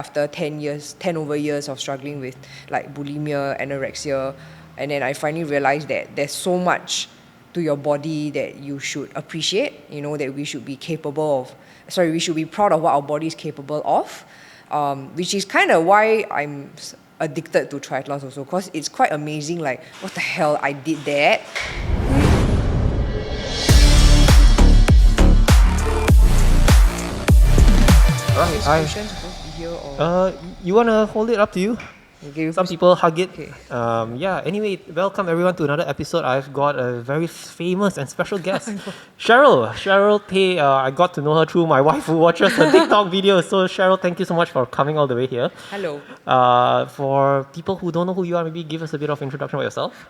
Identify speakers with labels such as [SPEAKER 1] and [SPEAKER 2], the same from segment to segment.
[SPEAKER 1] after 10 over years of struggling with like bulimia, anorexia, and then I finally realized that there's so much to your body that you should appreciate, that we should be we should be proud of what our body is capable of, which is kind of why I'm addicted to triathlons also, because it's quite amazing, like, what the hell, I did that.
[SPEAKER 2] Right,
[SPEAKER 1] Supposed to be here, or
[SPEAKER 2] you wanna hold it? Up to you.
[SPEAKER 1] okay,
[SPEAKER 2] Some people hug it.
[SPEAKER 1] Okay.
[SPEAKER 2] Yeah. Anyway, welcome everyone to another episode. I've got a very famous and special guest, Cheryl. Cheryl Tay. I got to know her through my wife who watches her TikTok videos. So Cheryl, thank you so much for coming all the way here.
[SPEAKER 1] Hello.
[SPEAKER 2] For people who don't know who you are, maybe give us a bit of introduction about yourself.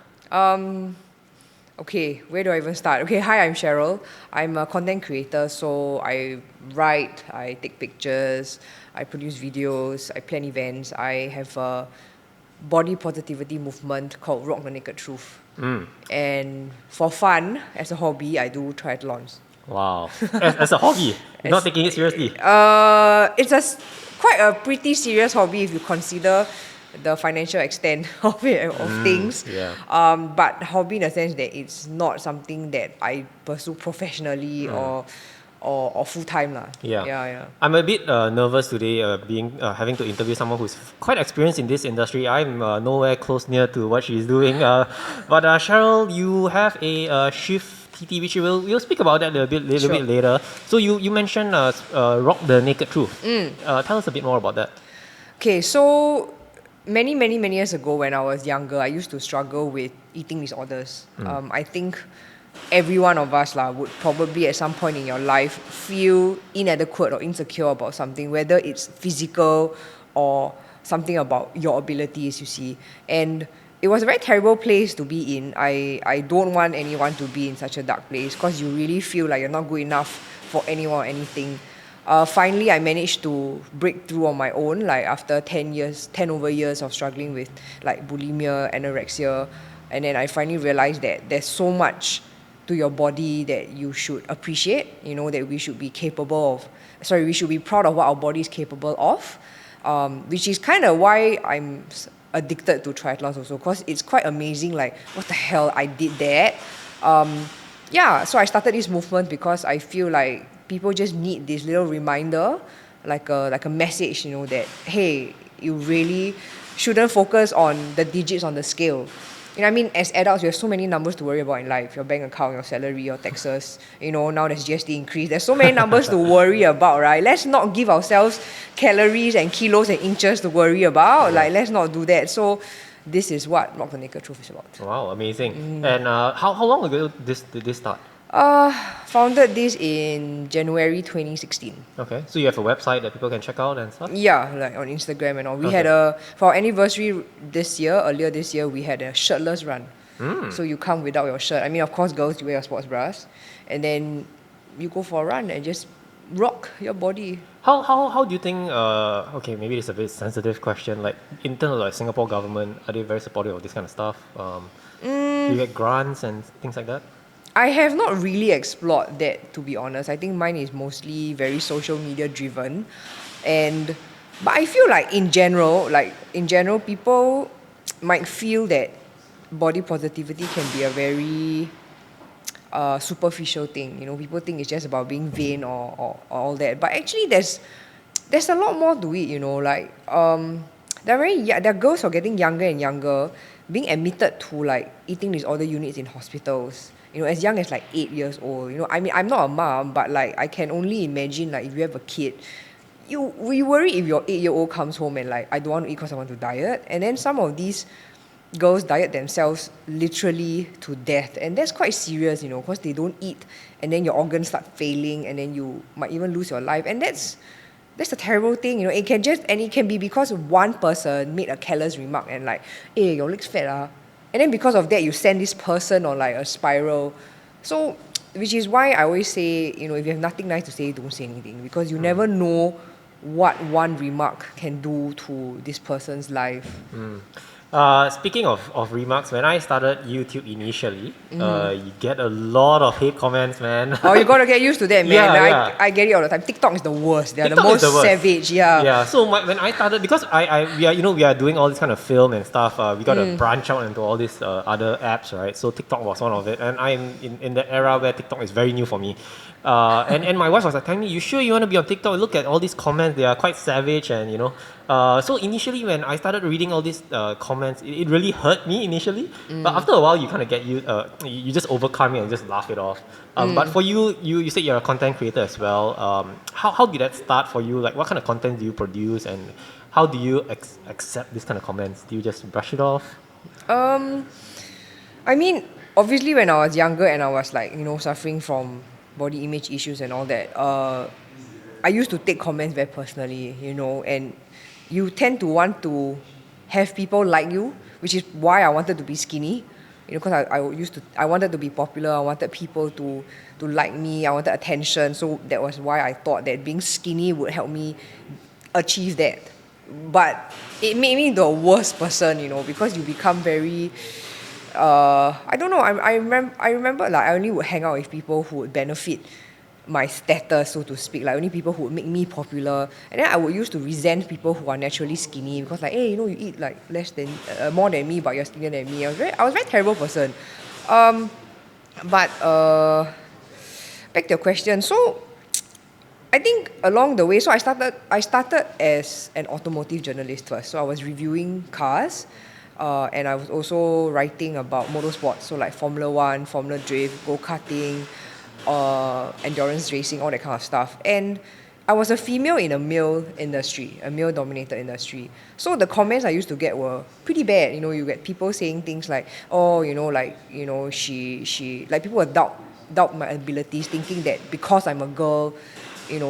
[SPEAKER 1] Okay, where do I even start? Okay, hi, I'm Cheryl. I'm a content creator, so I write, I take pictures, I produce videos, I plan events. I have a body positivity movement called Rock the Naked Truth. And for fun, as a hobby, I do triathlons.
[SPEAKER 2] Wow. As a hobby, you're not taking it seriously.
[SPEAKER 1] It's quite a pretty serious hobby if you consider the financial extent of things.
[SPEAKER 2] Yeah.
[SPEAKER 1] But hobby in the sense that it's not something that I pursue professionally or full time lah. Yeah.
[SPEAKER 2] I'm a bit nervous today, having to interview someone who's quite experienced in this industry. I'm nowhere close near to what she's doing. But Cheryl, you have a Shiv TT, which we'll speak about that a little bit later. So you mentioned Rock the Naked Truth. Tell us a bit more about that.
[SPEAKER 1] Okay, so many years ago when I was younger, I used to struggle with eating disorders. I think every one of us would probably at some point in your life feel inadequate or insecure about something, whether it's physical or something about your abilities, you see. And it was a very terrible place to be in. I don't want anyone to be in such a dark place, because you really feel like you're not good enough for anyone or anything. Finally, I managed to break through on my own, like after 10 over years of struggling with like bulimia, anorexia, and then I finally realized that there's so much to your body that you should appreciate, that we should be we should be proud of what our body is capable of, which is kind of why I'm addicted to triathlons also, because it's quite amazing, like, what the hell, I did that. So I started this movement because I feel like people just need this little reminder, like a message, that, hey, you really shouldn't focus on the digits on the scale. You know what I mean? As adults, we have so many numbers to worry about in life. Your bank account, your salary, your taxes. Now there's GST increase. There's so many numbers to worry about, right? Let's not give ourselves calories and kilos and inches to worry about. Like, let's not do that. So this is what Rock the Naked Truth is about.
[SPEAKER 2] Wow, amazing. And how long ago did this start?
[SPEAKER 1] Founded this in January 2016.
[SPEAKER 2] Okay, so you have a website that people can check out and stuff?
[SPEAKER 1] Yeah, like on Instagram and all. We had for our anniversary earlier this year, we had a shirtless run. So you come without your shirt. I mean, of course, girls, you wear your sports bras, and then you go for a run and just rock your body.
[SPEAKER 2] How do you think, okay, maybe it's a bit sensitive question, like in terms of like Singapore government, are they very supportive of this kind of stuff? Do you get grants and things like that?
[SPEAKER 1] I have not really explored that, to be honest. I think mine is mostly very social media driven. But I feel like in general, people might feel that body positivity can be a very superficial thing. People think it's just about being vain or all that. But actually there's a lot more to it, like there are girls who are getting younger and younger, being admitted to like eating disorder units in hospitals. As young as like 8 years old. I mean, I'm not a mom, but like I can only imagine, like, if you have a kid, we worry if your 8-year-old comes home and like, I don't want to eat because I want to diet. And then some of these girls diet themselves literally to death, and that's quite serious, because they don't eat, and then your organs start failing, and then you might even lose your life. And that's a terrible thing. It can be because one person made a careless remark and like, hey, your leg's fat. And then because of that, you send this person on like a spiral. So, which is why I always say, if you have nothing nice to say, don't say anything. Because you never know what one remark can do to this person's life.
[SPEAKER 2] Speaking of remarks, when I started YouTube initially, you get a lot of hate comments, man.
[SPEAKER 1] Oh, you gotta get used to that, man.
[SPEAKER 2] Yeah,
[SPEAKER 1] Like,
[SPEAKER 2] yeah.
[SPEAKER 1] I get it all the time. TikTok is the worst. They're the
[SPEAKER 2] TikTok is
[SPEAKER 1] most
[SPEAKER 2] the worst.
[SPEAKER 1] savage. Yeah.
[SPEAKER 2] Yeah. So when I started, because we are doing all this kind of film and stuff. We got to branch out into all these other apps, right? So TikTok was one of it, and I'm in the era where TikTok is very new for me. And my wife was like telling me, "You sure you want to be on TikTok? Look at all these comments; they are quite savage." And so initially when I started reading all these comments, it really hurt me initially. But after a while, you kind of you just overcome it and just laugh it off. But for you, you said you're a content creator as well. How did that start for you? Like, what kind of content do you produce, and how do you accept this kind of comments? Do you just brush it off?
[SPEAKER 1] I mean, obviously, when I was younger and I was like, suffering from body image issues and all that, I used to take comments very personally, and you tend to want to have people like you, which is why I wanted to be skinny, because I wanted to be popular, I wanted people to like me, I wanted attention, so that was why I thought that being skinny would help me achieve that. But it made me the worst person, because you become very I don't know. I remember like I only would hang out with people who would benefit my status, so to speak. Like only people who would make me popular. And then I would used to resent people who are naturally skinny because like, hey, you eat like more than me, but you're skinnier than me. I was a very terrible person. But back to your question. So I think along the way, so I started as an automotive journalist first. So I was reviewing cars. And I was also writing about motorsports, so like Formula One, Formula Drift, go-karting, endurance racing, all that kind of stuff. And I was a female in a male industry, a male-dominated industry. So the comments I used to get were pretty bad. You get people saying things like, oh, she like people would doubt my abilities, thinking that because I'm a girl,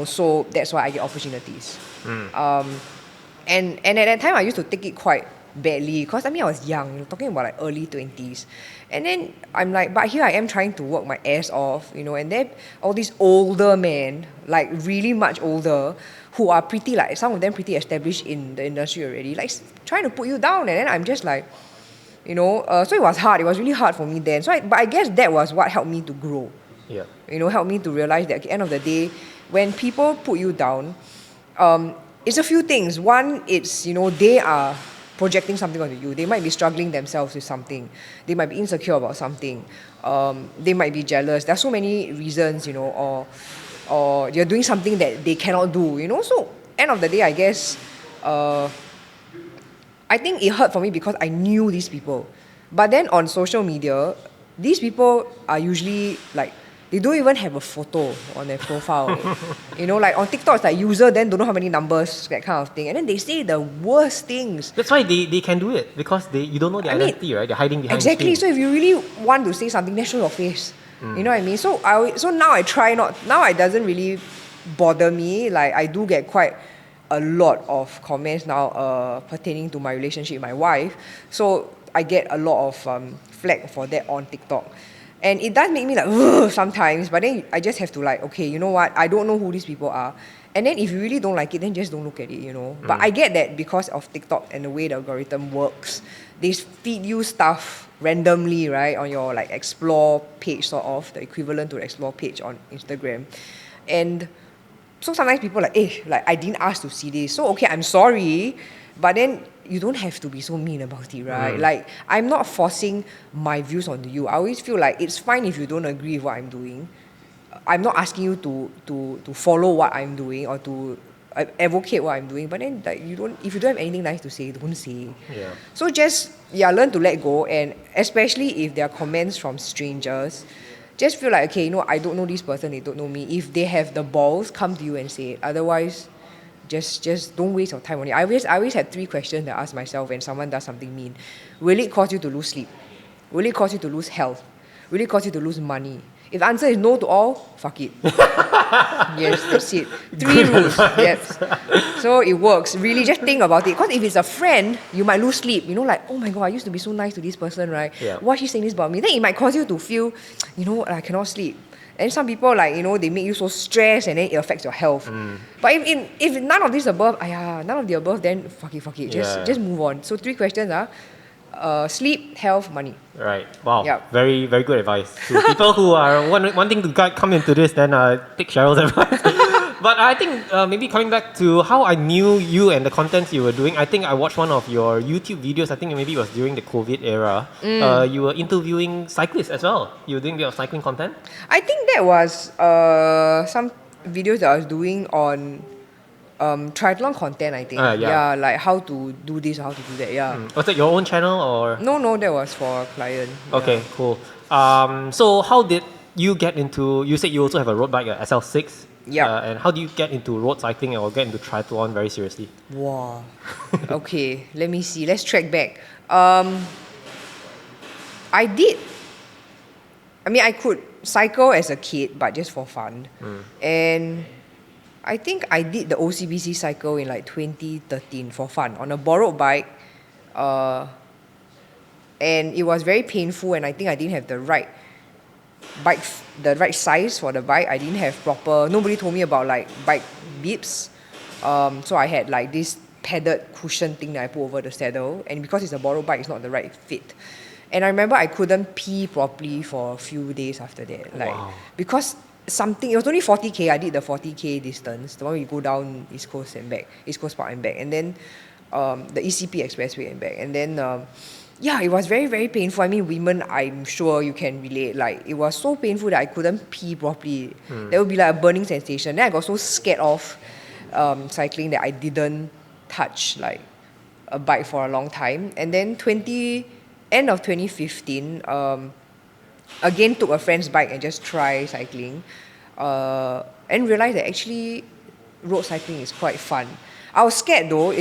[SPEAKER 1] so that's why I get opportunities. And at that time I used to take it quite badly because I was young, talking about like early 20s. And then I'm like, but here I am trying to work my ass off, and then all these older men, like really much older, who are pretty, like some of them pretty established in the industry already, like trying to put you down. And then I'm just like, so it was hard. It was really hard for me then. But I guess that was what helped me to grow.
[SPEAKER 2] Yeah.
[SPEAKER 1] Helped me to realize that at the end of the day, when people put you down, it's a few things. One, it's, they are projecting something onto you. They might be struggling themselves with something. They might be insecure about something. They might be jealous. There's so many reasons, or you're doing something that they cannot do, So, end of the day, I guess, I think it hurt for me because I knew these people. But then on social media, these people are usually like, they don't even have a photo on their profile. Like on TikTok, it's like user then don't know how many numbers, that kind of thing. And then they say the worst things.
[SPEAKER 2] That's why they can do it, because you don't know their identity, right? They're hiding behind the
[SPEAKER 1] Exactly.
[SPEAKER 2] screen.
[SPEAKER 1] So if you really want to say something, then show your face. You know what I mean? So now I try not. Now it doesn't really bother me. Like I do get quite a lot of comments now pertaining to my relationship with my wife. So I get a lot of flack for that on TikTok. And it does make me like, ugh, sometimes, but then I just have to like, okay, you know what, I don't know who these people are. And then if you really don't like it, then just don't look at it, But I get that because of TikTok and the way the algorithm works, they feed you stuff randomly, right, on your like explore page, sort of, the equivalent to the explore page on Instagram. And so sometimes people are like, like I didn't ask to see this. So okay, I'm sorry, but then you don't have to be so mean about it, right? Like, I'm not forcing my views on you. I always feel like it's fine if you don't agree with what I'm doing. I'm not asking you to follow what I'm doing or to advocate what I'm doing. But then, like, if you don't have anything nice to say, don't say.
[SPEAKER 2] Yeah.
[SPEAKER 1] So just learn to let go, and especially if there are comments from strangers, just feel like, okay, I don't know this person, they don't know me. If they have the balls, come to you and say it. Otherwise, just don't waste your time on it. I always had 3 questions that I ask myself when someone does something mean. Will it cause you to lose sleep? Will it cause you to lose health? Will it cause you to lose money? If the answer is no to all, fuck it. Yes, that's it. 3 rules. Yes. So it works. Really, just think about it. Because if it's a friend, you might lose sleep. Like, oh my God, I used to be so nice to this person, right?
[SPEAKER 2] Yeah.
[SPEAKER 1] Why is she saying this about me? Then it might cause you to feel, I cannot sleep. And some people, like, they make you so stressed and then it affects your health. But if none of this above, none of the above, then fuck it. Just move on. So 3 questions are, Sleep, health, money.
[SPEAKER 2] Right. Wow.
[SPEAKER 1] Yep.
[SPEAKER 2] Very, very good advice. To people who are wanting to come into this, then take Cheryl's advice. But I think maybe coming back to how I knew you and the contents you were doing, I think I watched one of your YouTube videos. I think maybe it was during the COVID era. You were interviewing cyclists as well. You were doing a bit of cycling content.
[SPEAKER 1] I think that was some videos that I was doing on triathlon content, I think.
[SPEAKER 2] Yeah.
[SPEAKER 1] Like how to do this, how to do that. Yeah.
[SPEAKER 2] Was it your own channel or?
[SPEAKER 1] No, that was for a client.
[SPEAKER 2] Okay, cool. So how did you get into? You said you also have a road bike, a SL6.
[SPEAKER 1] Yeah.
[SPEAKER 2] And how do you get into road cycling or get into triathlon very seriously?
[SPEAKER 1] Wow. Okay, let me see. Let's track back. I did. I mean, I could cycle as a kid, but just for fun. And I think I did the OCBC cycle in like 2013 for fun on a borrowed bike. And it was very painful, and I think I didn't have the right bike, the right size for the bike. I didn't have proper, nobody told me about like bike bibs. So I had like this padded cushion thing that I put over the saddle, and because it's a borrowed bike, it's not the right fit. And I remember I couldn't pee properly for a few days after that. Like, because it was only 40k, I did the 40k distance, the one we go down East Coast and back, East Coast Park and back, and then the ECP Expressway and back. And then, yeah, it was very, very painful. I mean, women, I'm sure you can relate. Like, it was so painful that I couldn't pee properly. There would be like a burning sensation. Then I got so scared of cycling that I didn't touch like a bike for a long time. And then end of 2015, again took a friend's bike and just try cycling, and realized that actually road cycling is quite fun. I was scared though.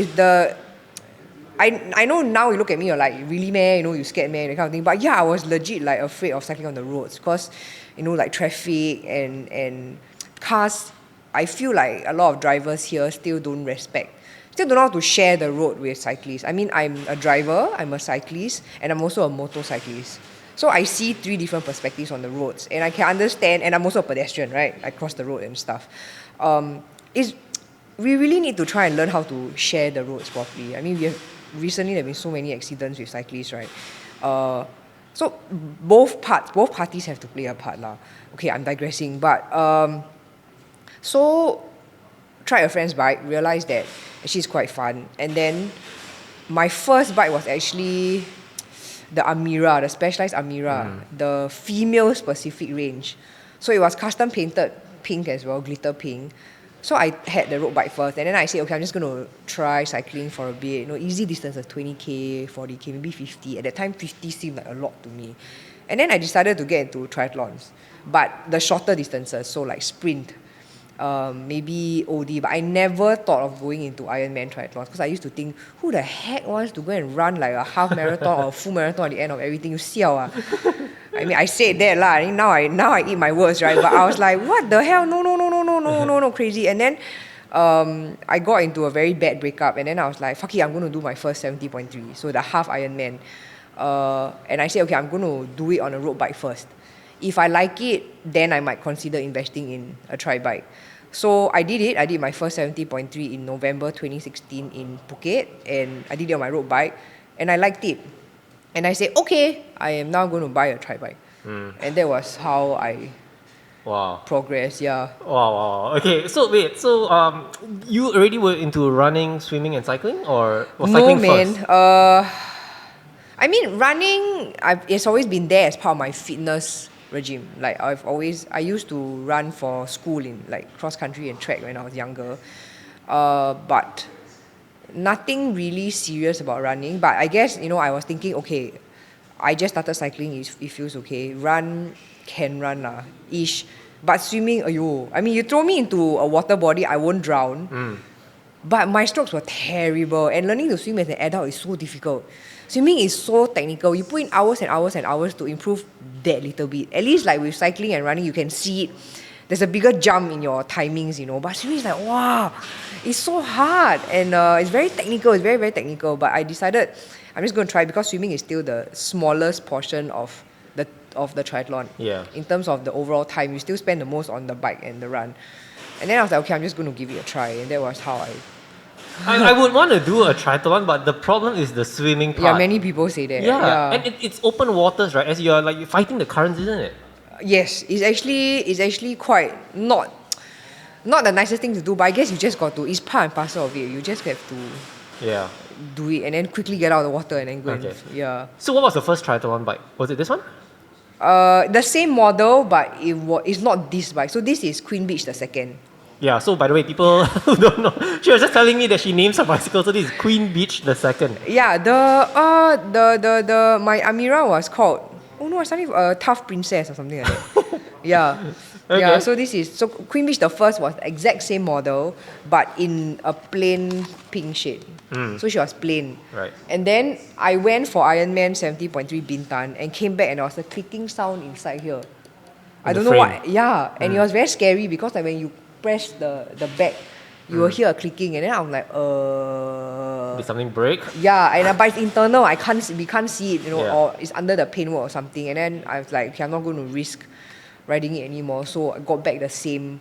[SPEAKER 1] I know now you look at me, you're like, really man, you scared man, that kind of thing. But yeah, I was legit like afraid of cycling on the roads because, like traffic and cars. I feel like a lot of drivers here still don't know how to share the road with cyclists. I mean, I'm a driver, I'm a cyclist, and I'm also a motorcyclist. So I see 3 different perspectives on the roads, and I can understand, and I'm also a pedestrian, right? I cross the road and stuff. We really need to try and learn how to share the roads properly. I mean, recently there have been so many accidents with cyclists, right? So both parties have to play a part lah. Okay, I'm digressing, but so tried a friend's bike, realized that actually it's quite fun. And then my first bike was actually the Amira, the Specialized Amira, the female specific range. So it was custom painted pink as well, glitter pink. So I had the road bike first, and then I said, okay, I'm just going to try cycling for a bit. Easy distances, 20k, 40k, maybe 50. At that time, 50 seemed like a lot to me. And then I decided to get into triathlons, but the shorter distances, so like sprint, maybe OD. But I never thought of going into Ironman triathlons because I used to think, who the heck wants to go and run like a half marathon or a full marathon at the end of everything? You siao ah. I mean, I said that lah. Now I eat my words, right? But I was like, what the hell? No, crazy. And then I got into a very bad breakup, and then I was like, fuck it, I'm going to do my first 70.3, so the half Ironman. And I said, okay, I'm going to do it on a road bike first. If I like it, then I might consider investing in a tri bike. So I did it. I did my first 70.3 in November 2016 in Phuket, and I did it on my road bike, and I liked it. And I said, okay, I am now going to buy a tri bike. And that was how I progressed, yeah.
[SPEAKER 2] Wow. Okay, so wait, you already were into running, swimming and cycling, or was cycling first?
[SPEAKER 1] I mean, running, it's always been there as part of my fitness regime. Like I used to run for school in like cross country and track when I was younger. But nothing really serious about running. But I guess, I was thinking, okay, I just started cycling, it feels okay. Can run ish. But swimming, I mean, you throw me into a water body, I won't drown. But my strokes were terrible, and learning to swim as an adult is so difficult. Swimming is so technical. You put in hours and hours and hours to improve that little bit. At least like with cycling and running, you can see it. There's a bigger jump in your timings, But swimming is like, wow, it's so hard. And it's very technical. It's very, very technical. But I decided I'm just going to try because swimming is still the smallest portion of the triathlon.
[SPEAKER 2] Yeah.
[SPEAKER 1] In terms of the overall time, you still spend the most on the bike and the run. And then I was like, okay, I'm just going to give it a try. And that was how I
[SPEAKER 2] I would want to do a triathlon, but the problem is the swimming part.
[SPEAKER 1] Yeah, many people say that.
[SPEAKER 2] Yeah, and it's open waters, right? As you're like fighting the currents, isn't it?
[SPEAKER 1] Yes, it's actually quite not the nicest thing to do, but I guess you just got to. It's part and parcel of it. You just have to
[SPEAKER 2] Yeah.
[SPEAKER 1] do it and then quickly get out of the water and then go.
[SPEAKER 2] Okay.
[SPEAKER 1] Yeah.
[SPEAKER 2] So what was the first triathlon bike? Was it this one?
[SPEAKER 1] The same model, but it's not this bike. So this is Queen Beach the second.
[SPEAKER 2] Yeah, so by the way, people who don't know, she was just telling me that she names her bicycle, so this is Queen Beach the second.
[SPEAKER 1] Yeah, my Amira was called, oh no, it's something Tough Princess or something like that. Yeah.
[SPEAKER 2] Okay.
[SPEAKER 1] Yeah, so Queen Beach the first was the exact same model, but in a plain pink shade. So she was plain.
[SPEAKER 2] Right.
[SPEAKER 1] And then I went for Ironman 70.3 Bintan and came back and there was a clicking sound inside here. I
[SPEAKER 2] the
[SPEAKER 1] don't know
[SPEAKER 2] frame.
[SPEAKER 1] what. Yeah, and it was very scary because like when you press the back, you will hear a clicking, and then I'm like,
[SPEAKER 2] Did something break?
[SPEAKER 1] yeah, and but it's internal. We can't see it,
[SPEAKER 2] Yeah.
[SPEAKER 1] or it's under the paintwork or something. And then I was like, okay, I'm not going to risk riding it anymore. So I got back the same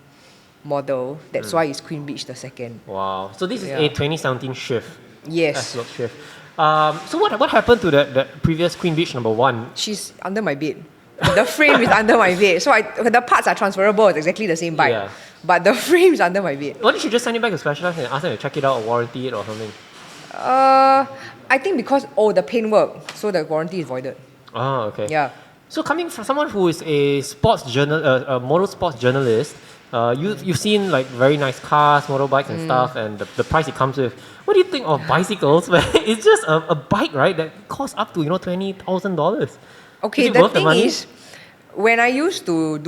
[SPEAKER 1] model. That's why it's Queen Beach the second.
[SPEAKER 2] Wow. So this is
[SPEAKER 1] Yeah.
[SPEAKER 2] a 2017 Shiv.
[SPEAKER 1] Yes,
[SPEAKER 2] S-Log Shiv. So what happened to that previous Queen Beach number one?
[SPEAKER 1] she's under my bed. The frame is under my bed. So the parts are transferable. It's exactly the same bike.
[SPEAKER 2] Yeah.
[SPEAKER 1] But the frame is under my bed.
[SPEAKER 2] Why don't you just send it back to Specialized and ask them to check it out or warranty it or something?
[SPEAKER 1] I think because the paintwork, so the warranty is voided.
[SPEAKER 2] Oh, okay.
[SPEAKER 1] Yeah.
[SPEAKER 2] So coming from someone who is a motorsports journalist, you've seen like very nice cars, motorbikes and stuff, and the price it comes with. What do you think of bicycles? Where it's just a bike, right? That costs up to $20,000.
[SPEAKER 1] Okay,
[SPEAKER 2] Is it
[SPEAKER 1] the
[SPEAKER 2] worth the
[SPEAKER 1] thing
[SPEAKER 2] money?
[SPEAKER 1] is, when I used to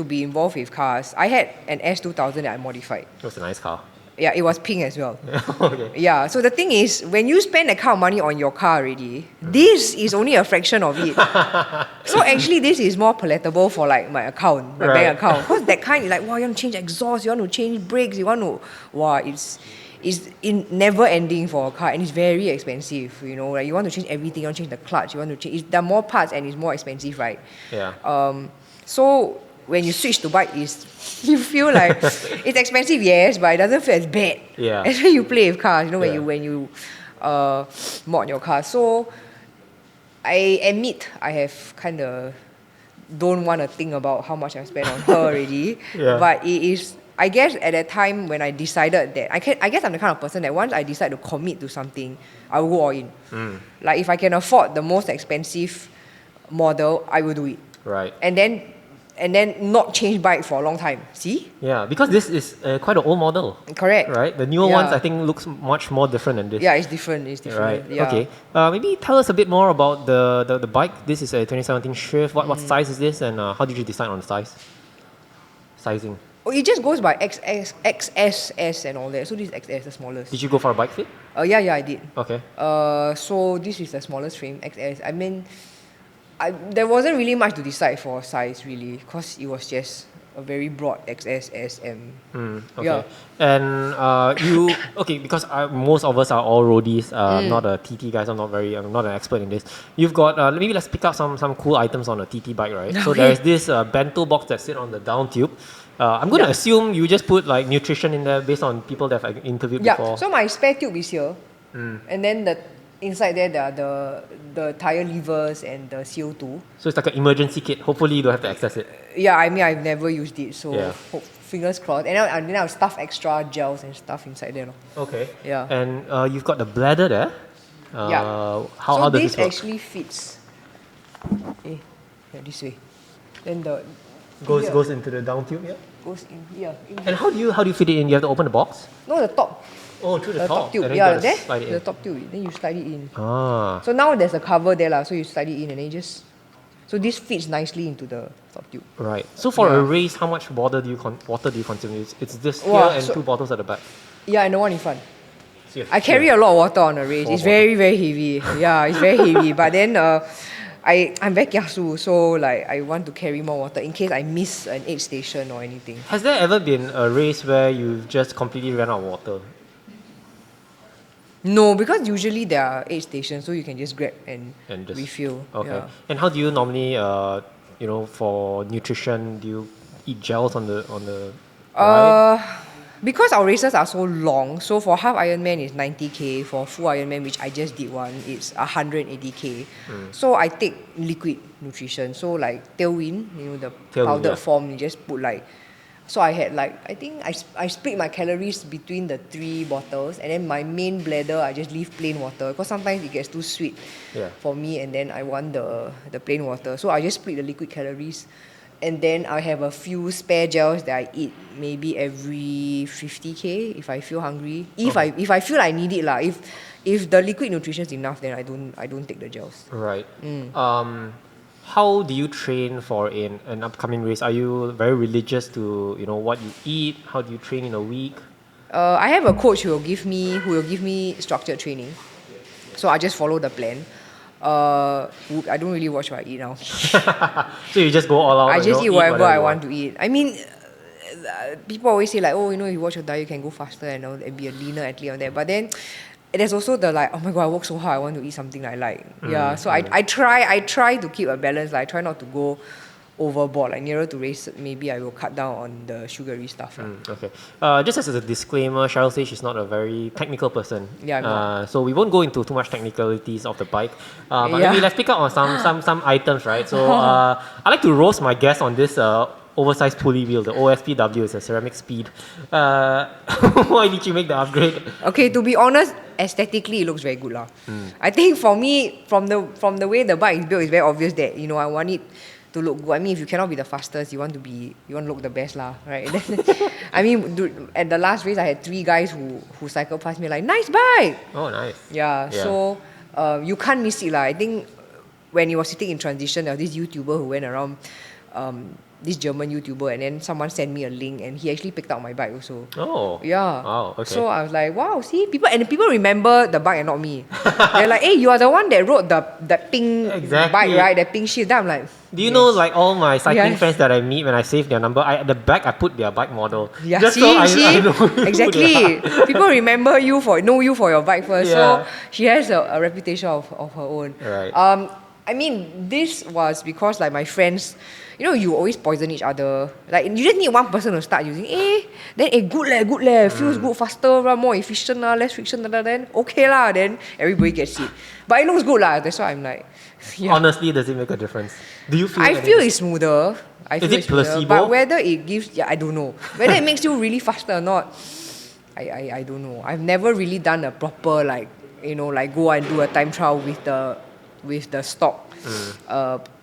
[SPEAKER 1] be involved with cars, I had an S2000 that I modified.
[SPEAKER 2] It was a nice car.
[SPEAKER 1] Yeah, it was pink as well.
[SPEAKER 2] Okay.
[SPEAKER 1] Yeah, so the thing is, when you spend that kind of money on your car already, this is only a fraction of it. So actually, this is more palatable for like my account, my
[SPEAKER 2] Right.
[SPEAKER 1] bank account. Because that kind is like, wow, you want to change exhaust, you want to change brakes, you want to, wow, it's never ending for a car and it's very expensive. Like you want to change everything, you want to change the clutch, you want to change. There are more parts and it's more expensive, right?
[SPEAKER 2] Yeah.
[SPEAKER 1] So when you switch to bike, you feel like it's expensive, yes, but it doesn't feel as bad.
[SPEAKER 2] Yeah.
[SPEAKER 1] As when you play with cars,
[SPEAKER 2] Yeah.
[SPEAKER 1] when you mod your car. So I admit I have kind of don't want to think about how much I spent on her already.
[SPEAKER 2] Yeah.
[SPEAKER 1] But it is. I guess at that time when I decided that I guess I'm the kind of person that once I decide to commit to something, I will go all in. Like if I can afford the most expensive model, I will do it.
[SPEAKER 2] Right.
[SPEAKER 1] And then not change bike for a long time. See?
[SPEAKER 2] Yeah, because this is quite an old model,
[SPEAKER 1] Correct.
[SPEAKER 2] right? The newer
[SPEAKER 1] Yeah.
[SPEAKER 2] ones I think looks much more different than this.
[SPEAKER 1] Yeah, it's different. It's different.
[SPEAKER 2] Right.
[SPEAKER 1] Yeah.
[SPEAKER 2] Okay. Maybe tell us a bit more about the bike. This is a 2017 Shiv. What size is this, and how did you decide on the sizing?
[SPEAKER 1] Oh, it just goes by XS, S, and all that. So this is XS, the smallest.
[SPEAKER 2] Did you go for a bike fit?
[SPEAKER 1] Yeah, I did.
[SPEAKER 2] Okay.
[SPEAKER 1] So this is the smallest frame, XS. I mean, there wasn't really much to decide for size really, because it was just a very broad XS, S, M.
[SPEAKER 2] Okay.
[SPEAKER 1] Yeah.
[SPEAKER 2] And because most of us are all roadies, not a TT guys. I'm not an expert in this. You've got maybe let's pick up some cool items on a TT bike, right? So
[SPEAKER 1] Okay.
[SPEAKER 2] there's this bento box that sit on the down tube. I'm going to assume you just put like nutrition in there based on people that I've interviewed
[SPEAKER 1] Yeah.
[SPEAKER 2] before.
[SPEAKER 1] So my spare tube is here, and then inside there are the tire levers and the CO2.
[SPEAKER 2] So it's like an emergency kit. Hopefully you don't have to access it.
[SPEAKER 1] Yeah, I mean I've never used it, so
[SPEAKER 2] Yeah.
[SPEAKER 1] fingers crossed. And then I'll stuff extra gels and stuff inside there.
[SPEAKER 2] Okay.
[SPEAKER 1] Yeah.
[SPEAKER 2] And you've got the bladder there.
[SPEAKER 1] Yeah.
[SPEAKER 2] How
[SPEAKER 1] So
[SPEAKER 2] does
[SPEAKER 1] this
[SPEAKER 2] this work?
[SPEAKER 1] actually fits. This way. Then the
[SPEAKER 2] Goes
[SPEAKER 1] here
[SPEAKER 2] goes into the down tube, yeah.
[SPEAKER 1] goes in here.
[SPEAKER 2] And how do you fit it in? You have to open the box.
[SPEAKER 1] No, the top.
[SPEAKER 2] Oh, through the,
[SPEAKER 1] The top tube.
[SPEAKER 2] and then
[SPEAKER 1] Yeah,
[SPEAKER 2] you
[SPEAKER 1] there.
[SPEAKER 2] gotta slide it
[SPEAKER 1] The
[SPEAKER 2] in.
[SPEAKER 1] top tube. Then you slide it in.
[SPEAKER 2] Ah.
[SPEAKER 1] So now there's a cover there, so you slide it in and then you just. So this fits nicely into the top tube.
[SPEAKER 2] Right. So for a
[SPEAKER 1] Yeah.
[SPEAKER 2] race, how much water do you consume? It's this here
[SPEAKER 1] Wow,
[SPEAKER 2] and
[SPEAKER 1] so-
[SPEAKER 2] 2 bottles at the back.
[SPEAKER 1] Yeah, and the one in front.
[SPEAKER 2] So you have
[SPEAKER 1] I carry a lot of water on a race.
[SPEAKER 2] 4
[SPEAKER 1] It's very, very heavy. Yeah, it's very heavy. But then I'm very kiasu, so like I want to carry more water in case I miss an aid station or anything.
[SPEAKER 2] Has there ever been a race where you've just completely ran out of water?
[SPEAKER 1] No, because usually there are aid stations, so you can just grab and
[SPEAKER 2] And just
[SPEAKER 1] refill.
[SPEAKER 2] Okay.
[SPEAKER 1] Yeah.
[SPEAKER 2] And how do you normally, for nutrition, do you eat gels on the ride?
[SPEAKER 1] Because our races are so long, so for half Ironman it's 90k, for full Ironman, which I just did one, it's 180k. So I take liquid nutrition. So like Tailwind, the powdered
[SPEAKER 2] yeah.
[SPEAKER 1] form, you just put like. So I had like, I think I split my calories between the 3 bottles, and then my main bladder I just leave plain water because sometimes it gets too sweet for me, and then I want the plain water. So I just split the liquid calories, and then I have a few spare gels that I eat maybe every 50k if I feel hungry. If I feel I need it lah. If the liquid nutrition is enough, then I don't take the gels.
[SPEAKER 2] Right. How do you train for an upcoming race? Are you very religious to what you eat? How do you train in a week?
[SPEAKER 1] I have a coach who will give me structured training, so I just follow the plan. I don't really watch what I eat now.
[SPEAKER 2] So you just go all out.
[SPEAKER 1] I just eat whatever I want
[SPEAKER 2] to.
[SPEAKER 1] to eat. I mean, people always say like, oh, you watch your diet, you can go faster and be a leaner athlete on that. But then there's also the like, oh my god, I work so hard, I want to eat something I like. So I try to keep a balance. Like I try not to go overboard. Like nearer to race, maybe I will cut down on the sugary stuff.
[SPEAKER 2] Okay. Just as a disclaimer, Cheryl says she's not a very technical person.
[SPEAKER 1] Yeah, I'm not.
[SPEAKER 2] So we won't go into too much technicalities of the bike. But maybe let's pick up on some items, right? So I like to roast my guest on this oversized pulley wheel, the OSPW. Is a ceramic speed. Why did you make the upgrade?
[SPEAKER 1] Okay, to be honest, aesthetically it looks very good lah. I think for me, from the way the bike is built, it's very obvious that I want it to look good. I mean, if you cannot be the fastest, you want to look the best lah, right? I mean, dude, at the last race, I had 3 guys who cycled past me like, nice bike.
[SPEAKER 2] Oh, nice.
[SPEAKER 1] Yeah. So you can't miss it lah. I think when he was sitting in transition, there was this YouTuber who went around. This German YouTuber, and then someone sent me a link, and he actually picked up my bike also.
[SPEAKER 2] Oh.
[SPEAKER 1] Yeah.
[SPEAKER 2] Wow. Okay.
[SPEAKER 1] So I was like, wow, see, people remember the bike and not me. They're like, hey, you are the one that rode the pink bike, right? The pink Shiv. Then I'm like,
[SPEAKER 2] do you know, like all my cycling friends that I meet, when I save their number, at the back I put their bike model.
[SPEAKER 1] Yeah,
[SPEAKER 2] just
[SPEAKER 1] see,
[SPEAKER 2] so I know
[SPEAKER 1] exactly. People remember you know you for your bike first.
[SPEAKER 2] Yeah.
[SPEAKER 1] So she has a reputation of her own.
[SPEAKER 2] Right.
[SPEAKER 1] I mean, this was because like my friends, you always poison each other. Like you just need one person to start using. Then good leh, feels good, faster, more efficient less friction then okay lah. Then everybody gets it. But it looks good lah. That's why I'm like. Yeah.
[SPEAKER 2] Honestly, does it make a difference? Do you feel?
[SPEAKER 1] I feel it's smoother.
[SPEAKER 2] Is it placebo?
[SPEAKER 1] But whether it gives, I don't know. Whether it makes you really faster or not, I don't know. I've never really done a proper like go and do a time trial with the stock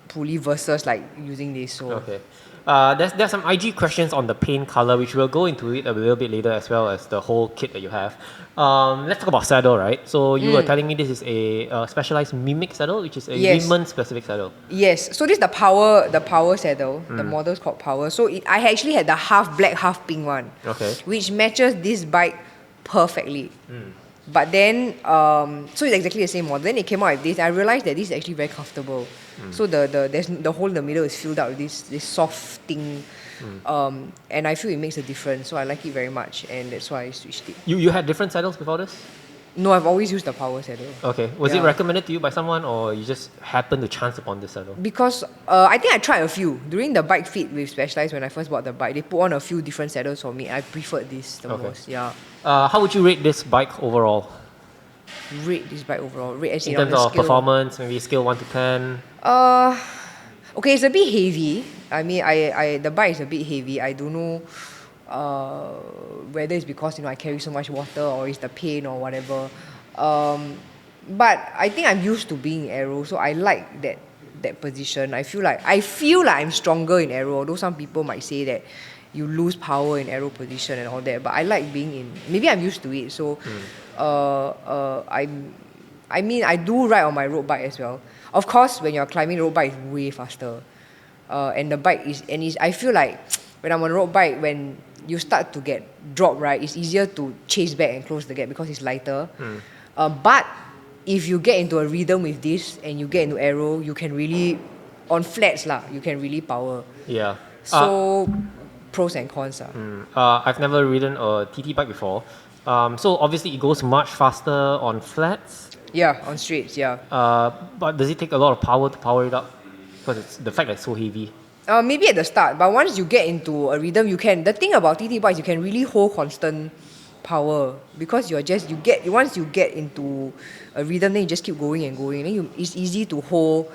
[SPEAKER 1] pulley versus like using this. So
[SPEAKER 2] Okay. There's some IG questions on the paint color, which we'll go into it a little bit later, as well as the whole kit that you have. Let's talk about saddle, right? So you were telling me this is a specialized mimic saddle, which is a women specific saddle.
[SPEAKER 1] Yes. So this is the power saddle. The model's called Power. So I actually had the half black, half pink one.
[SPEAKER 2] Okay.
[SPEAKER 1] Which matches this bike perfectly. But then, so it's exactly the same model. Then it came out with this. I realized that this is actually very comfortable. So the hole in the middle is filled out with this soft thing. And I feel it makes a difference. So I like it very much, and that's why I switched it.
[SPEAKER 2] You had different saddles before this?
[SPEAKER 1] No, I've always used the power saddle.
[SPEAKER 2] Okay. Was it recommended to you by someone, or you just happened to chance upon this saddle?
[SPEAKER 1] Because I think I tried a few. During the bike fit with Specialized, when I first bought the bike, they put on a few different saddles for me. I preferred this the most. Yeah.
[SPEAKER 2] How would you rate this bike overall?
[SPEAKER 1] Rate this bike overall. Rate as
[SPEAKER 2] In
[SPEAKER 1] on
[SPEAKER 2] terms
[SPEAKER 1] the
[SPEAKER 2] of
[SPEAKER 1] scale.
[SPEAKER 2] performance, maybe scale 1 to 10.
[SPEAKER 1] Okay, it's a bit heavy. I mean, the bike is a bit heavy. I don't know whether it's because I carry so much water, or it's the pain or whatever. But I think I'm used to being in aero, so I like that position. I feel like I'm stronger in aero, although some people might say that you lose power in aero position and all that. But I like being in. Maybe I'm used to it. So, I do ride on my road bike as well. Of course, when you're climbing road bike, it's way faster. And the bike I feel like when I'm on a road bike, when you start to get dropped, right, it's easier to chase back and close the gap because it's lighter. But if you get into a rhythm with this and you get into aero, you can really, on flats you can really power.
[SPEAKER 2] Yeah.
[SPEAKER 1] So, pros and cons.
[SPEAKER 2] I've never ridden a TT bike before. So obviously it goes much faster on flats.
[SPEAKER 1] Yeah, on straights, yeah.
[SPEAKER 2] But does it take a lot of power to power it up? Because it's the fact that it's so heavy.
[SPEAKER 1] Maybe at the start, but once you get into a rhythm, you can. The thing about TT bikes, you can really hold constant power because once you get into a rhythm, then you just keep going and going. Then it's easy to hold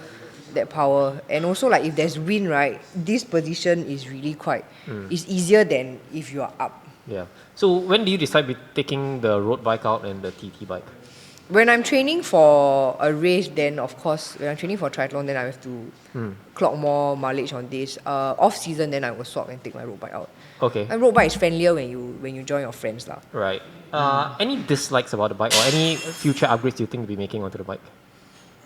[SPEAKER 1] that power. And also, like if there's wind, right, this position is really quite. It's easier than if you are up.
[SPEAKER 2] Yeah. So when do you decide taking the road bike out and the TT bike?
[SPEAKER 1] When I'm training for a race, then of course, when I'm training for triathlon, then I have to clock more mileage on this. Off season, then I will swap and take my road bike out.
[SPEAKER 2] Okay.
[SPEAKER 1] And road bike is friendlier when you join your friends lah.
[SPEAKER 2] Right. Any dislikes about the bike or any future upgrades you think you'll be making onto the bike?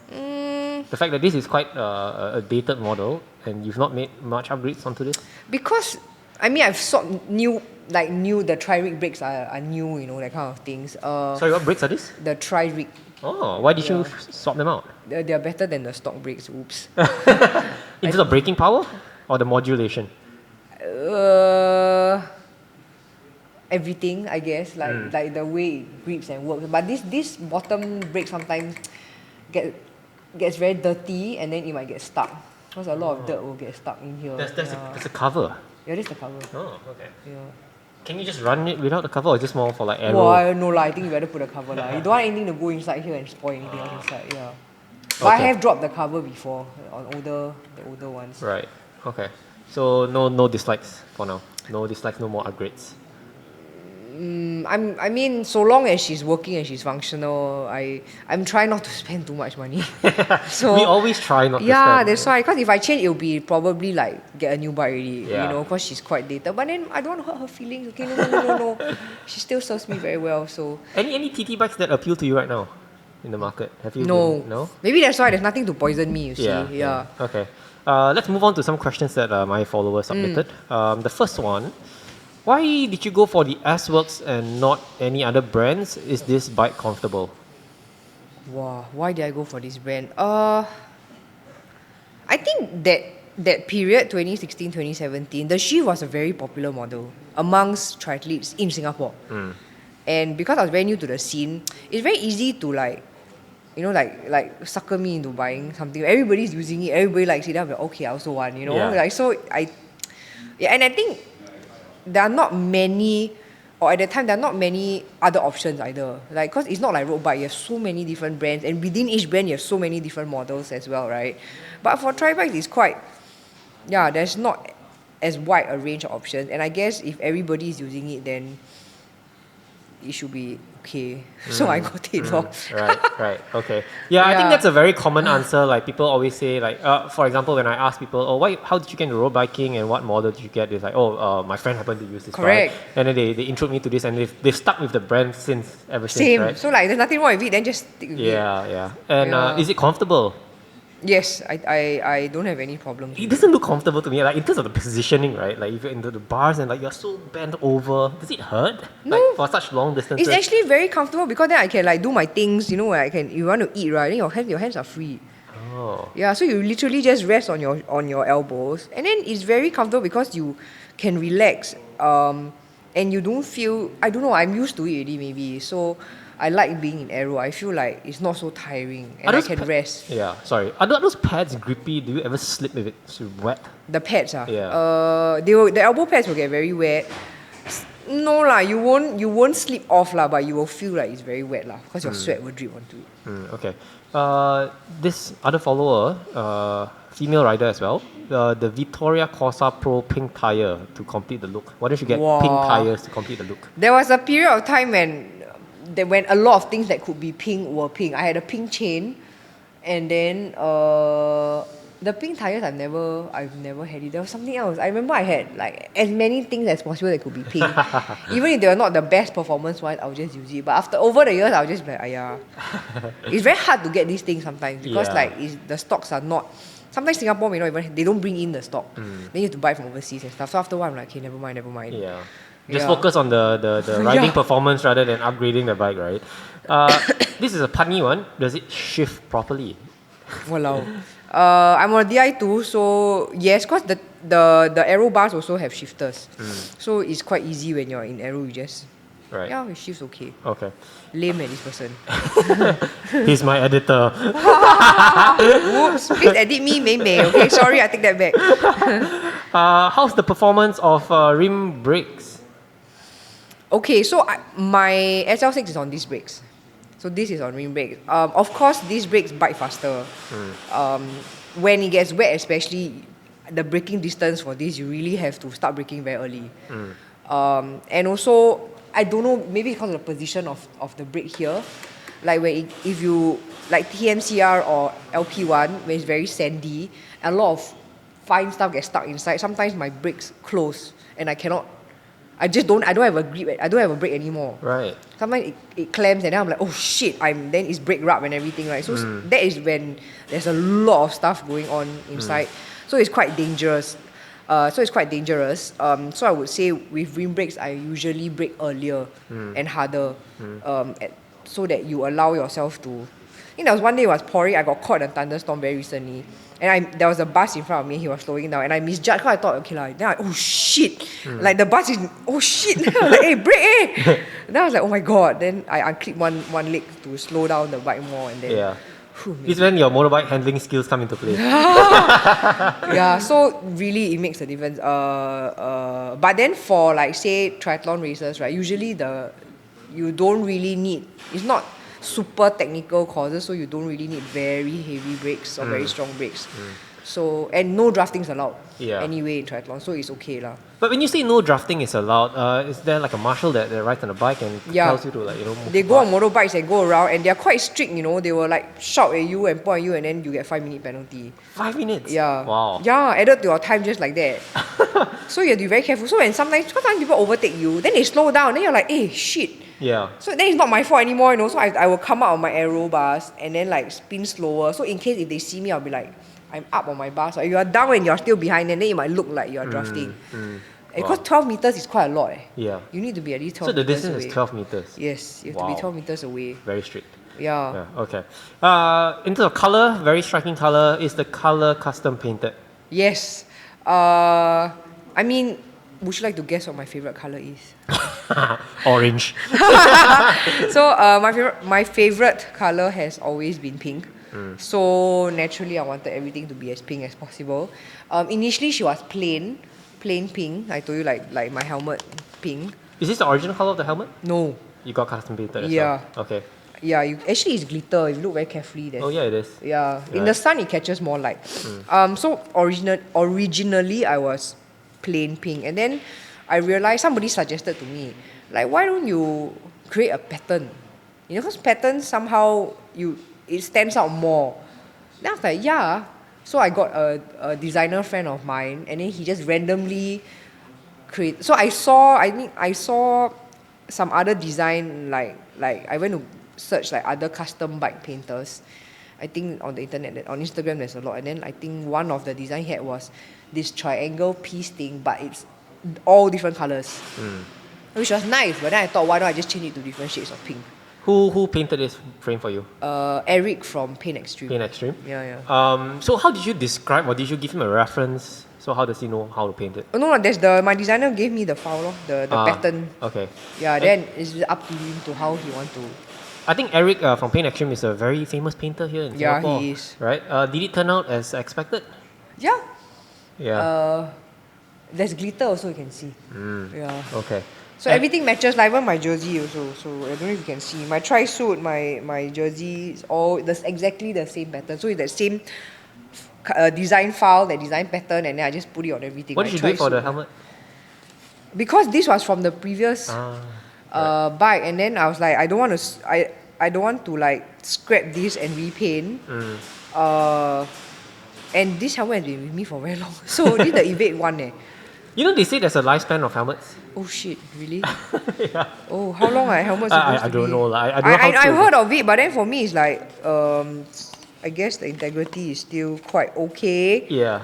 [SPEAKER 2] The fact that this is quite a dated model and you've not made much upgrades onto this?
[SPEAKER 1] Because I've swapped the tri-rig brakes are new, that kind of things.
[SPEAKER 2] Sorry, what brakes are this?
[SPEAKER 1] The tri-rig.
[SPEAKER 2] Oh, why did you swap them out?
[SPEAKER 1] They're better than the stock brakes. Oops.
[SPEAKER 2] In terms of braking power or the modulation?
[SPEAKER 1] Everything, I guess, like the way it grips and works. But this bottom brake sometimes gets very dirty and then it might get stuck. Because a lot of dirt will get stuck in here.
[SPEAKER 2] There's a cover.
[SPEAKER 1] Yeah, that's the cover.
[SPEAKER 2] Oh, okay.
[SPEAKER 1] Yeah.
[SPEAKER 2] Can you just run it without the cover or just more for like aero?
[SPEAKER 1] Well, no lah. I think you better put a cover lah. You don't want anything to go inside here and spoil anything else inside. Yeah. But I have dropped the cover before on the older ones.
[SPEAKER 2] Right. Okay. So no dislikes for now. No dislikes, no more upgrades.
[SPEAKER 1] So long as she's working and she's functional, I'm trying not to spend too much money. So
[SPEAKER 2] we always try not to spend.
[SPEAKER 1] Yeah, that's why. Because if I change, it'll be probably like get a new bike already.
[SPEAKER 2] Yeah.
[SPEAKER 1] Because she's quite dated. But then I don't want to hurt her feelings. Okay, no. She still serves me very well. So
[SPEAKER 2] any TT bikes that appeal to you right now in the market? Have you? No.
[SPEAKER 1] Maybe that's why there's nothing to poison me. You see.
[SPEAKER 2] Yeah. Okay. Let's move on to some questions that my followers submitted. The first one. Why did you go for the S-Works and not any other brands? Is this bike comfortable?
[SPEAKER 1] Wow, why did I go for this brand? I think that period, 2016, 2017, the Shiv was a very popular model amongst triathletes in Singapore. And because I was very new to the scene, it's very easy to like sucker me into buying something. Everybody's using it, everybody likes it. I'm like, okay, I also want, and I think there are not many, or at that time there are not many other options either. Like, cause it's not like road bike, you have so many different brands, and within each brand you have so many different models as well, right? But for tri bikes, it's quite, there's not as wide a range of options. And I guess if everybody is using it, then it should be okay. So I got it.
[SPEAKER 2] Right. Okay. Yeah, I think that's a very common answer. Like people always say, like, for example, when I ask people, how did you get into road biking and what model did you get? It's like, my friend happened to use this bike. And then they introduced me to this and they've stuck with the brand ever since, right?
[SPEAKER 1] So like there's nothing wrong with it, then just stick with it.
[SPEAKER 2] Yeah. And is it comfortable?
[SPEAKER 1] Yes, I don't have any problems.
[SPEAKER 2] It doesn't look comfortable to me, like in terms of the positioning, right? Like if you're into the bars and like you're so bent over, does it hurt?
[SPEAKER 1] No.
[SPEAKER 2] Like for such long distances?
[SPEAKER 1] It's actually very comfortable because then I can like do my things, where you want to eat, right? Then your hands are free.
[SPEAKER 2] Oh.
[SPEAKER 1] Yeah, so you literally just rest on your elbows, and then it's very comfortable because you can relax, and you don't feel, I don't know, I'm used to it already maybe. So I like being in aero. I feel like it's not so tiring and I can rest.
[SPEAKER 2] Yeah, sorry. Are those pads grippy? Do you ever slip if it's wet?
[SPEAKER 1] The pads,
[SPEAKER 2] Yeah.
[SPEAKER 1] The elbow pads will get very wet. No lah, you won't slip off lah, but you will feel like it's very wet lah because your sweat will drip onto it.
[SPEAKER 2] Okay. This other follower, female rider as well, the Vittoria Corsa Pro pink tire to complete the look. Why don't you get pink tires to complete the look?
[SPEAKER 1] There was a period of time when a lot of things that could be pink were pink. I had a pink chain, and then the pink tires I've never had it. There was something else. I remember I had like as many things as possible that could be pink. Even if they were not the best performance ones, I'll just use it. But over the years, I'll just be like, it's very hard to get these things sometimes because the stocks are not. Sometimes Singapore they don't bring in the stock. Then you have to buy from overseas and stuff. So after a while, I'm like, okay, never mind.
[SPEAKER 2] Yeah. Just focus on the riding performance rather than upgrading the bike, right? This is a punny one. Does it shift properly?
[SPEAKER 1] Walao. I'm on a Di2, so yes, because the aero bars also have shifters. So it's quite easy when you're in aero, you just
[SPEAKER 2] Right.
[SPEAKER 1] Yeah, with Shiv's okay.
[SPEAKER 2] Okay.
[SPEAKER 1] Lame this person.
[SPEAKER 2] He's my editor.
[SPEAKER 1] Whoops, please edit me, Mei. Okay, sorry, I take that back.
[SPEAKER 2] How's the performance of rim brakes?
[SPEAKER 1] Okay, so my SL6 is on disc brakes. So this is on rim brakes. Of course, these brakes bite faster. When it gets wet, especially, the braking distance for this, you really have to start braking very early. And also, I don't know, maybe because of the position of the brake here, like if you, like TMCR or LP1, when it's very sandy, a lot of fine stuff gets stuck inside. Sometimes my brakes close and I don't have a grip, I don't have a brake anymore.
[SPEAKER 2] Right.
[SPEAKER 1] Sometimes it clamps and then I'm like, oh shit, then it's brake rub and everything, right? So that is when there's a lot of stuff going on inside. So it's quite dangerous. So I would say with rim brakes, I usually brake earlier and harder, so that you allow yourself to. I think there was one day it was pouring. I got caught in a thunderstorm very recently, and there was a bus in front of me. He was slowing down, and I misjudged because I thought, okay lah. Then oh shit, like the bus is oh shit. Then I was like, hey brake, eh. Then I was like, oh my god. Then I unclipped one leg to slow down the bike more, and then.
[SPEAKER 2] Yeah. It's when your motorbike handling skills come into play.
[SPEAKER 1] Yeah, so really it makes a difference. But then for like say triathlon races, right? Usually you don't really need. It's not super technical courses, so you don't really need very heavy brakes or very strong brakes. So and no drafting is allowed.
[SPEAKER 2] Yeah.
[SPEAKER 1] Anyway in triathlon, so it's okay lah.
[SPEAKER 2] But when you say no drafting is allowed, is there like a marshal that rides on a bike and tells you to move
[SPEAKER 1] They go on
[SPEAKER 2] apart?
[SPEAKER 1] motorbikes and go around, and they're quite strict. They will like shout at you and point at you, and then you get 5-minute penalty.
[SPEAKER 2] 5 minutes?
[SPEAKER 1] Yeah.
[SPEAKER 2] Wow.
[SPEAKER 1] Yeah, added to your time just like that. So you have to be very careful. So when sometimes people overtake you, then they slow down, then you're like, hey, shit.
[SPEAKER 2] Yeah.
[SPEAKER 1] So then it's not my fault anymore, So I will come out on my aero bars and then like spin slower. So in case if they see me, I'll be like, I'm up on my bars. Or if you are down and you're still behind, and then it might look like you're drafting. Because 12 meters is quite a lot.
[SPEAKER 2] Yeah.
[SPEAKER 1] You need to be at least 12
[SPEAKER 2] So the
[SPEAKER 1] meters
[SPEAKER 2] distance
[SPEAKER 1] away.
[SPEAKER 2] is 12 meters?
[SPEAKER 1] Yes, you have to be 12 meters away.
[SPEAKER 2] Very strict.
[SPEAKER 1] Yeah.
[SPEAKER 2] Okay. In terms of color, very striking color. Is the color custom painted?
[SPEAKER 1] Yes. I mean, would you like to guess what my favorite color is?
[SPEAKER 2] Orange.
[SPEAKER 1] So my favorite color has always been pink. So naturally I wanted everything to be as pink as possible. Initially she was plain pink. I told you like my helmet pink.
[SPEAKER 2] Is this the original color of the helmet?
[SPEAKER 1] No.
[SPEAKER 2] You got custom painted as
[SPEAKER 1] Yeah.
[SPEAKER 2] well? Okay.
[SPEAKER 1] Yeah, actually it's glitter. If you look very carefully,
[SPEAKER 2] Oh yeah, it is.
[SPEAKER 1] Yeah. In
[SPEAKER 2] Right.
[SPEAKER 1] the sun it catches more light. So originally I was plain pink, and then I realized somebody suggested to me, like, why don't you create a pattern? Because patterns somehow it stands out more. Then I was like, yeah. So I got a designer friend of mine, and then he just randomly create. So I saw some other design, like I went to search like other custom bike painters. I think on the internet, on Instagram there's a lot, and then I think one of the design he had was this triangle piece thing, but it's all different colors, which was nice. But then I thought, why don't I just change it to different shades of pink?
[SPEAKER 2] Who painted this frame for you?
[SPEAKER 1] Eric from Paint Extreme.
[SPEAKER 2] Paint Extreme?
[SPEAKER 1] Yeah.
[SPEAKER 2] So how did you describe, or did you give him a reference? So how does he know how to paint it?
[SPEAKER 1] No, there's my designer gave me the file, the pattern.
[SPEAKER 2] Okay.
[SPEAKER 1] Yeah, then it's up to him to how he want to.
[SPEAKER 2] I think Eric from Paint Extreme is a very famous painter here in Singapore.
[SPEAKER 1] Yeah, he is.
[SPEAKER 2] Right? Did it turn out as expected?
[SPEAKER 1] Yeah.
[SPEAKER 2] Yeah.
[SPEAKER 1] There's glitter also, you can see. Yeah.
[SPEAKER 2] Okay.
[SPEAKER 1] So everything matches, like even my jersey also. So I don't know if you can see. My tri-suit, my jersey is all exactly the same pattern. So it's the same design file, that design pattern, and then I just put it on everything.
[SPEAKER 2] What did you do for the helmet?
[SPEAKER 1] Because this was from the previous bike, and then I was like, I don't want to like scrap this and repaint. And this helmet has been with me for very long. So this is the Evade one.
[SPEAKER 2] They say there's a lifespan of helmets.
[SPEAKER 1] Oh shit, really?
[SPEAKER 2] Yeah.
[SPEAKER 1] Oh, how long are helmets supposed
[SPEAKER 2] I
[SPEAKER 1] to
[SPEAKER 2] don't
[SPEAKER 1] be?
[SPEAKER 2] know. I don't know how
[SPEAKER 1] I've
[SPEAKER 2] to.
[SPEAKER 1] heard of it, but then for me it's like, I guess the integrity is still quite okay.
[SPEAKER 2] Yeah.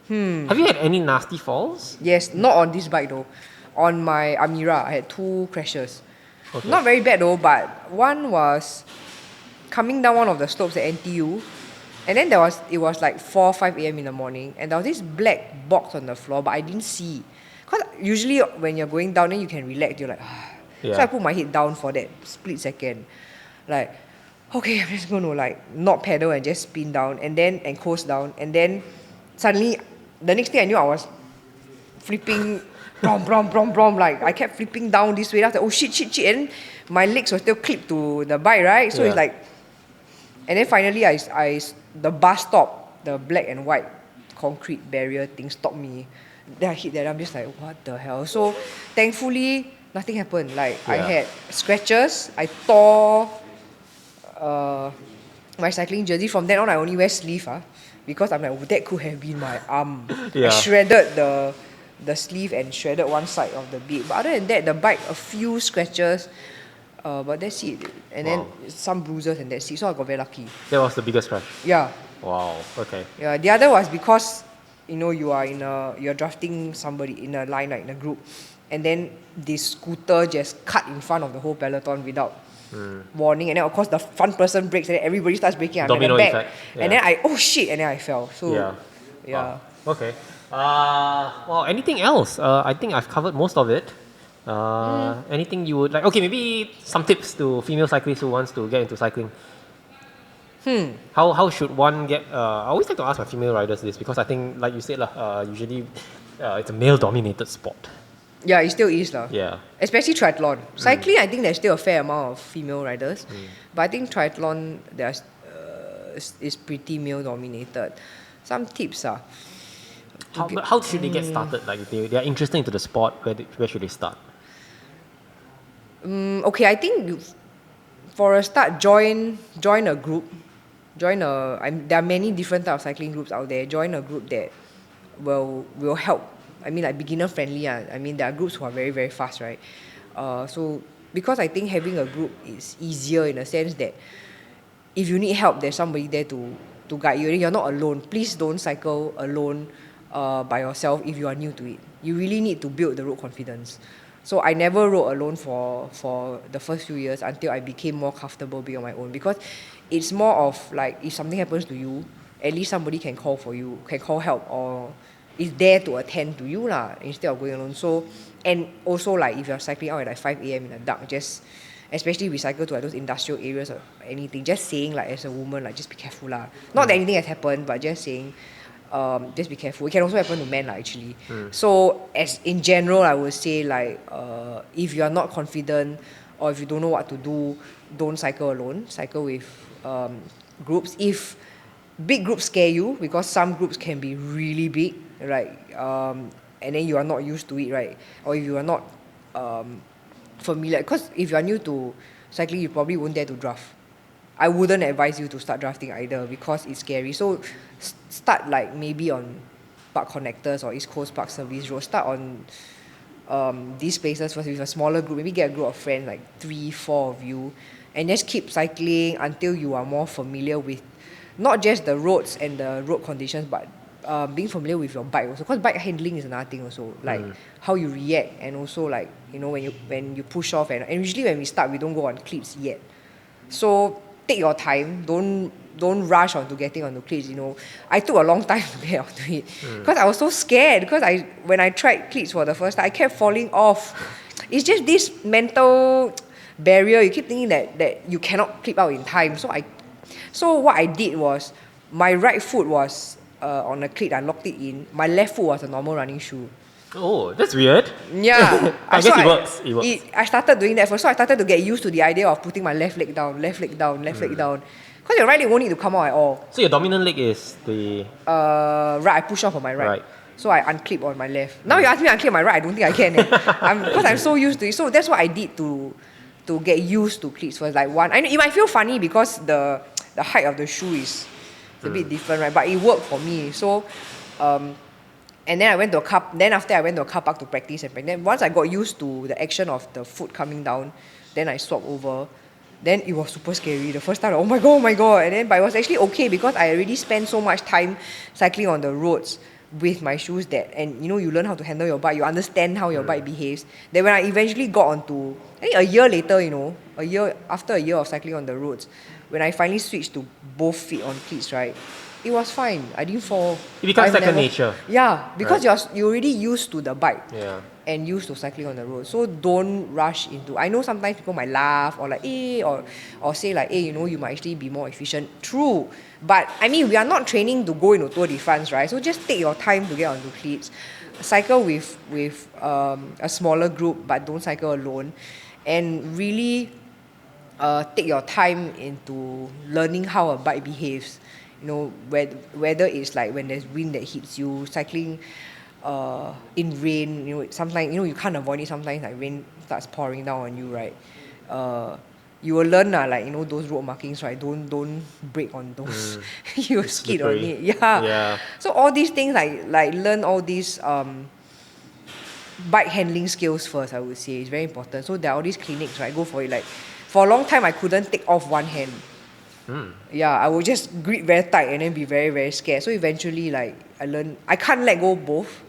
[SPEAKER 2] Have you had any nasty falls?
[SPEAKER 1] Yes, not on this bike though. On my Amira, I had 2 crashes.
[SPEAKER 2] Okay.
[SPEAKER 1] Not very bad though, but one was coming down one of the slopes at NTU, and then it was like 4-5 a.m. in the morning, and there was this black box on the floor, but I didn't see. Because usually when you're going down, then you can relax, you're like,
[SPEAKER 2] Yeah.
[SPEAKER 1] So I put my head down for that split second. Like, okay, I'm just going to like not pedal and just spin down and coast down. And then suddenly, the next thing I knew, I was flipping, brom, brom, brom, brom. Like, I kept flipping down this way. After, oh shit, shit, shit. And my legs were still clipped to the bike, right? So it's like, and then finally, the bus stop, the black and white concrete barrier thing stopped me. Then I hit that. I'm just like, what the hell? So thankfully, nothing happened. Like, I had scratches. I tore my cycling jersey. From then on, I only wear sleeve. Because I'm like, oh, that could have been my arm. I shredded the sleeve and shredded one side of the bit. But other than that, the bike, a few scratches. But that's it. And then some bruises and that's it. So I got very lucky.
[SPEAKER 2] That was the biggest crash?
[SPEAKER 1] Yeah.
[SPEAKER 2] Wow, okay.
[SPEAKER 1] Yeah, the other was because, you're drafting somebody in a line, like in a group. And then this scooter just cut in front of the whole peloton without warning. And then, of course, the front person brakes and then everybody starts braking. I'm at the back.
[SPEAKER 2] Effect. Yeah.
[SPEAKER 1] And then oh shit, and then I fell. So, yeah.
[SPEAKER 2] Wow. Okay. Well, anything else? I think I've covered most of it. Anything you would like? Okay, maybe some tips to female cyclists who wants to get into cycling. How should one get? I always like to ask my female riders this because I think, like you said, usually it's a male-dominated sport.
[SPEAKER 1] Yeah, it still is.
[SPEAKER 2] Yeah.
[SPEAKER 1] Especially triathlon. Cycling, I think there's still a fair amount of female riders. But I think triathlon is pretty male-dominated. Some tips are...
[SPEAKER 2] How should they get started? Like, if they are interested into the sport, where should they start?
[SPEAKER 1] Okay, I think for a start, join a group. There are many different types of cycling groups out there. Join a group that will help. I mean, like beginner friendly. I mean, there are groups who are very, very fast, right? So because I think having a group is easier in a sense that if you need help, there's somebody there to guide you. You're not alone. Please don't cycle alone by yourself if you are new to it. You really need to build the road confidence. So I never rode alone for the first few years until I became more comfortable being on my own, because it's more of like, if something happens to you, at least somebody can call for you, can call help, or is there to attend to you instead of going alone. So, and also like if you're cycling out at like 5 a.m. in the dark, just especially if we cycle to like those industrial areas or anything, just saying like as a woman, like just be careful Not that anything has happened, but just saying just be careful. It can also happen to men actually. So as in general, I would say like if you are not confident or if you don't know what to do, don't cycle alone. Cycle with groups. If big groups scare you, because some groups can be really big, right? And then you are not used to it, right? Or if you are not familiar, because if you are new to cycling, you probably won't dare to draft. I wouldn't advise you to start drafting either because it's scary. So start like maybe on park connectors or East Coast Park Service Road. Start on these places first with a smaller group. Maybe get a group of friends, like 3-4 of you, and just keep cycling until you are more familiar with not just the roads and the road conditions, but being familiar with your bike also. Because bike handling is another thing also, like how you react, and also like when you push off, and usually when we start, we don't go on clips yet. So take your time. Don't rush onto getting onto cleats. I took a long time to get onto it because I was so scared. Because when I tried cleats for the first time, I kept falling off. It's just this mental barrier. You keep thinking that you cannot clip out in time. So what I did was, my right foot was on a cleat. I locked it in. My left foot was a normal running shoe.
[SPEAKER 2] Oh, that's weird.
[SPEAKER 1] Yeah.
[SPEAKER 2] I guess it works. It works.
[SPEAKER 1] I started doing that first. So I started to get used to the idea of putting my left leg down, left leg down, left leg down. Because your right leg won't need to come out at all.
[SPEAKER 2] So your dominant leg is the...
[SPEAKER 1] Right, I push off on my right. So I unclip on my left. Now you ask me to unclip my right, I don't think I can. Because I'm so used to it. So that's what I did to get used to cleats first. Like it might feel funny because the height of the shoe is a bit different, right? But it worked for me. So... and then I went to a car. Then after I went to a car park to practice and practice. Once I got used to the action of the foot coming down, then I swapped over. Then it was super scary. The first time, oh my god! But it was actually okay because I already spent so much time cycling on the roads with my shoes and you learn how to handle your bike. You understand how your bike behaves. Then when I eventually got onto, I think a year later, after a year of cycling on the roads, when I finally switched to both feet on cleats, right? it was fine. I didn't fall.
[SPEAKER 2] It becomes
[SPEAKER 1] I've
[SPEAKER 2] second
[SPEAKER 1] never-
[SPEAKER 2] nature.
[SPEAKER 1] Yeah, because you're already used to the bike.
[SPEAKER 2] Yeah.
[SPEAKER 1] And used to cycling on the road. So don't rush into. I know sometimes people might laugh or like, or say like, you know, you might actually be more efficient. True. But I mean, we are not training to go into Tour de France, right? So just take your time to get onto cleats. Cycle with a smaller group, but don't cycle alone. And really take your time into learning how a bike behaves. You know, whether it's like when there's wind that hits you, cycling in rain, you know, sometimes, you know, you can't avoid it. Sometimes like rain starts pouring down on you, right? You will learn like, you know, those road markings, right? Don't break on those. You skid on
[SPEAKER 2] slippery.
[SPEAKER 1] it. Yeah.
[SPEAKER 2] Yeah.
[SPEAKER 1] So all these things like learn all these bike handling skills first, I would say. It's very important. So there are all these clinics, right? Go for it. Like for a long time I couldn't take off one hand. Yeah, I would just grip very tight and then be very, very scared. So eventually like I learned I can't let go both.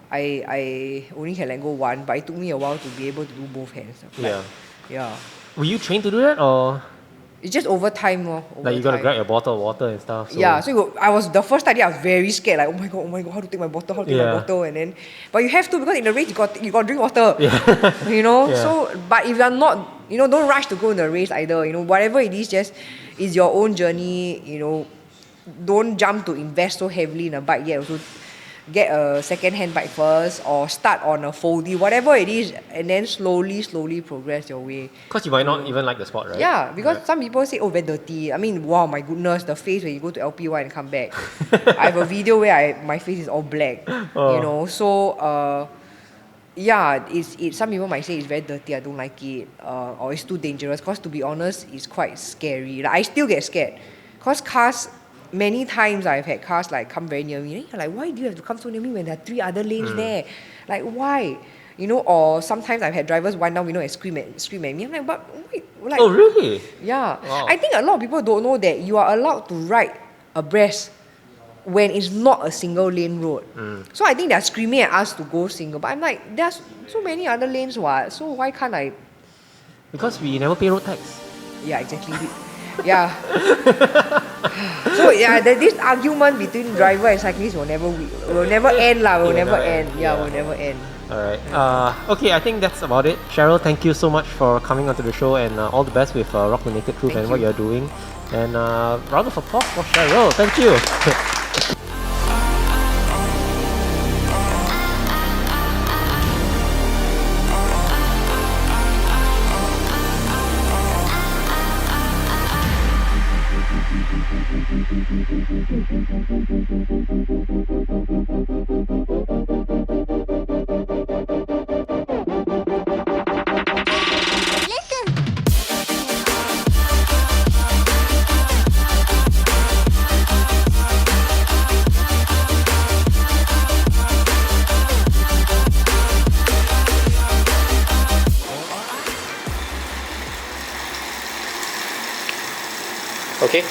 [SPEAKER 1] I only can let go one, but it took me a while to be able to do both hands. Like,
[SPEAKER 2] Yeah.
[SPEAKER 1] yeah.
[SPEAKER 2] Were you trained to do that, or
[SPEAKER 1] It's just over time,
[SPEAKER 2] like you gotta grab your bottle of water and stuff? So.
[SPEAKER 1] Yeah, so I was the first time I was very scared, like oh my god, how to take my bottle, and then, but you have to because in the race you got to drink water, you know.
[SPEAKER 2] Yeah.
[SPEAKER 1] So, but if you're not, you know, don't rush to go in the race either. You know, whatever it is, just is your own journey. You know, don't jump to invest so heavily in a bike yet. Also, get a second-hand bike first or start on a foldie, whatever it is, and then slowly progress your way.
[SPEAKER 2] Because you might not even like the sport, right?
[SPEAKER 1] Yeah, because some people say, oh, very dirty. I mean, wow, my goodness, the face when you go to LP1 and come back. I have a video where my face is all black, you know. So, yeah, it's some people might say it's very dirty, I don't like it, or it's too dangerous. Because to be honest, it's quite scary. Like, I still get scared. Because cars, many times I've had cars like come very near me. And you're like, why do you have to come so near me when there are 3 other lanes there? Like, why? You know, or sometimes I've had drivers wind down, you know, and scream at me. I'm like, but wait, like,
[SPEAKER 2] Oh, really?
[SPEAKER 1] yeah.
[SPEAKER 2] Wow.
[SPEAKER 1] I think a lot of people don't know that you are allowed to ride abreast when it's not a single lane road. So I think they're screaming at us to go single. But I'm like, there's so many other lanes, what? So why can't I?
[SPEAKER 2] Because we never pay road tax.
[SPEAKER 1] Yeah, exactly. Yeah. So yeah, this argument between driver and cyclist will never end lah. Will never end. Yeah, will never end.
[SPEAKER 2] Alright. Okay, I think that's about it. Cheryl, thank you so much for coming onto the show, and all the best with Rock the Naked Truth and what you're doing. And round of applause for Cheryl. Thank you. Okay.